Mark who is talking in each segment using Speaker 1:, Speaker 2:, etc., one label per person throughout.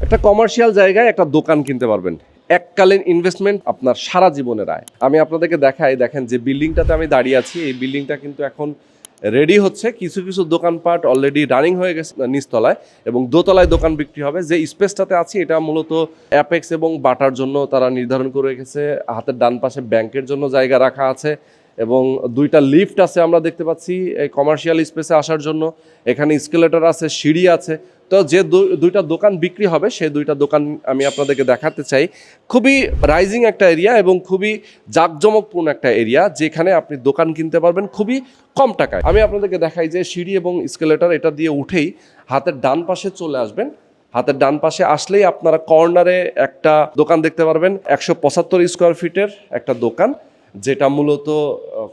Speaker 1: একটা কমার্শিয়াল জায়গায় একটা দোকান কিনতে পারবেন, এককালীন ইনভেস্টমেন্ট আপনার সারা জীবনের আয়। আমি আপনাদেরকে দেখাই, দেখেন যে বিল্ডিংটাতে আমি দাঁড়িয়ে আছি, এই বিল্ডিংটা কিন্তু এখন রেডি হচ্ছে। কিছু কিছু দোকানপাট অলরেডি রানিং হয়ে গেছে নিচতলায়, এবং দোতলায় দোকান বিক্রি হবে। যে স্পেসটাতে আছি এটা মূলত অ্যাপেক্স এবং বাটার জন্য তারা নির্ধারণ করে রেখেছে। হাতের ডান পাশে ব্যাংকের জন্য জায়গা রাখা আছে, এবং দুইটা লিফট আছে আমরা দেখতে পাচ্ছি এই কমার্শিয়াল স্পেসে আসার জন্য। এখানে স্কেলেটর আছে, সিঁড়ি আছে। তো যে দুইটা দোকান বিক্রি হবে সেই দুইটা দোকান আমি আপনাদেরকে দেখাতে চাই। খুবই রাইজিং একটা এরিয়া এবং খুবই জাঁকজমকপূর্ণ একটা এরিয়া, যেখানে আপনি দোকান কিনতে পারবেন খুবই কম টাকায়। আমি আপনাদেরকে দেখাই যে সিঁড়ি এবং স্কেলেটর এটা দিয়ে উঠেই হাতের ডান পাশে চলে আসবেন। হাতের ডান পাশে আসলেই আপনারা কর্নারে একটা দোকান দেখতে পারবেন, 175 স্কোয়ার ফিটের একটা দোকান, যেটা মূলত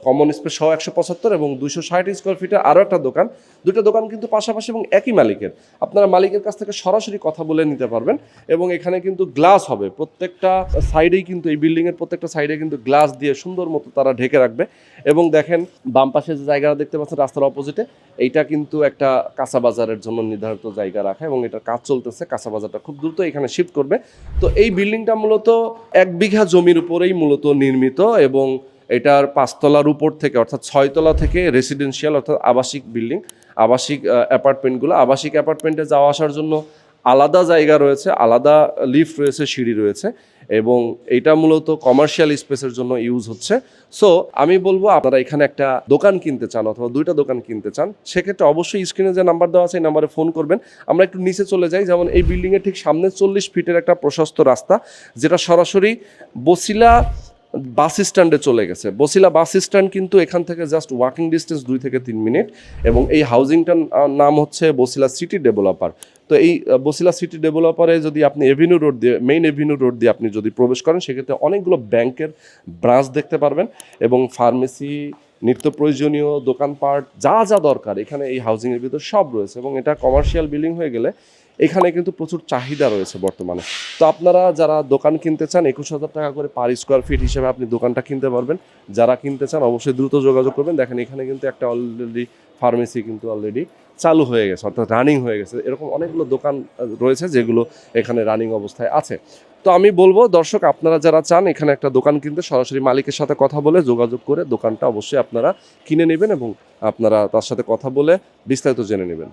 Speaker 1: কমন স্পেস সহ 175 এবং 260 স্কোয়ার ফিটের আরও একটা দোকান। দুটো দোকান কিন্তু পাশাপাশি এবং একই মালিকের। আপনারা মালিকের কাছ থেকে সরাসরি কথা বলে নিতে পারবেন, এবং এখানে কিন্তু গ্লাস হবে প্রত্যেকটা সাইডেই, কিন্তু এই বিল্ডিংয়ের প্রত্যেকটা সাইডে কিন্তু গ্লাস দিয়ে সুন্দর মতো তারা ঢেকে রাখবে। এবং দেখেন বাম পাশে যে জায়গাটা দেখতে পাচ্ছেন রাস্তার অপোজিটে, এইটা কিন্তু একটা কাঁচা বাজারের জন্য নির্ধারিত জায়গা রাখা, এবং এটার কাজ চলতেছে। কাঁচা বাজারটা খুব দ্রুত এখানে শিফট করবে। তো এই বিল্ডিংটা মূলত 1 বিঘা জমির উপরেই মূলত নির্মিত, এবং এটার 5 তলার উপর থেকে, অর্থাৎ 6 তলা থেকে রেসিডেন্সিয়াল অর্থাৎ আবাসিক বিল্ডিং, আবাসিক অ্যাপার্টমেন্টগুলো, আবাসিক অ্যাপার্টমেন্টে যাওয়া আসার জন্য আলাদা জায়গা রয়েছে, আলাদা লিফট রয়েছে, সিঁড়ি রয়েছে, এবং এটা মূলত কমার্শিয়াল স্পেসের জন্য ইউজ হচ্ছে। সো আমি বলবো, আপনারা এখানে একটা দোকান কিনতে চান অথবা দুইটা দোকান কিনতে চান, সেক্ষেত্রে অবশ্যই স্ক্রিনে যে নাম্বার দেওয়া আছে এই নাম্বারে ফোন করবেন। আমরা একটু নিচে চলে যাই। যেমন এই বিল্ডিংয়ের ঠিক সামনে 40 ফিটের একটা প্রশস্ত রাস্তা, যেটা সরাসরি বছিলা বাস স্ট্যান্ডে চলে গেছে। বছিলা বাস স্ট্যান্ড কিন্তু এখান থেকে জাস্ট ওয়াকিং ডিস্টেন্স 2 থেকে 3 মিনিট, এবং এই হাউজিংটার নাম হচ্ছে বছিলা সিটি ডেভেলপার। তো এই বছিলা সিটি ডেভেলপারে যদি আপনি এভিনিউ রোড দিয়ে, মেইন এভিনিউ রোড দিয়ে আপনি যদি প্রবেশ করেন, সেক্ষেত্রে অনেকগুলো ব্যাংকের ব্রাঞ্চ দেখতে পারবেন, এবং ফার্মেসি, নিত্য প্রয়োজনীয় দোকানপাট, যা যা দরকার এখানে এই হাউজিংয়ের ভিতর সব রয়েছে। এবং এটা কমার্শিয়াল বিল্ডিং হয়ে গেলে এখানে কিন্তু প্রচুর চাহিদা রয়েছে বর্তমানে। তো আপনারা যারা দোকান কিনতে চান, 21,000 টাকা করে পার স্কোয়ার ফিট হিসেবে আপনি দোকানটা কিনতে পারবেন। যারা কিনতে চান অবশ্যই দ্রুত যোগাযোগ করবেন। দেখেন এখানে কিন্তু একটা অলরেডি ফার্মেসি কিন্তু অলরেডি চালু হয়ে গেছে, অর্থাৎ রানিং হয়ে গেছে। এরকম অনেকগুলো দোকান রয়েছে যেগুলো এখানে রানিং অবস্থায় আছে। তো আমি বলবো দর্শক, আপনারা যারা চান এখানে একটা দোকান কিনতে, সরাসরি মালিকের সাথে কথা বলে যোগাযোগ করে দোকানটা অবশ্যই আপনারা কিনে নেবেন, এবং আপনারা তার সাথে কথা বলে বিস্তারিত জেনে নেবেন।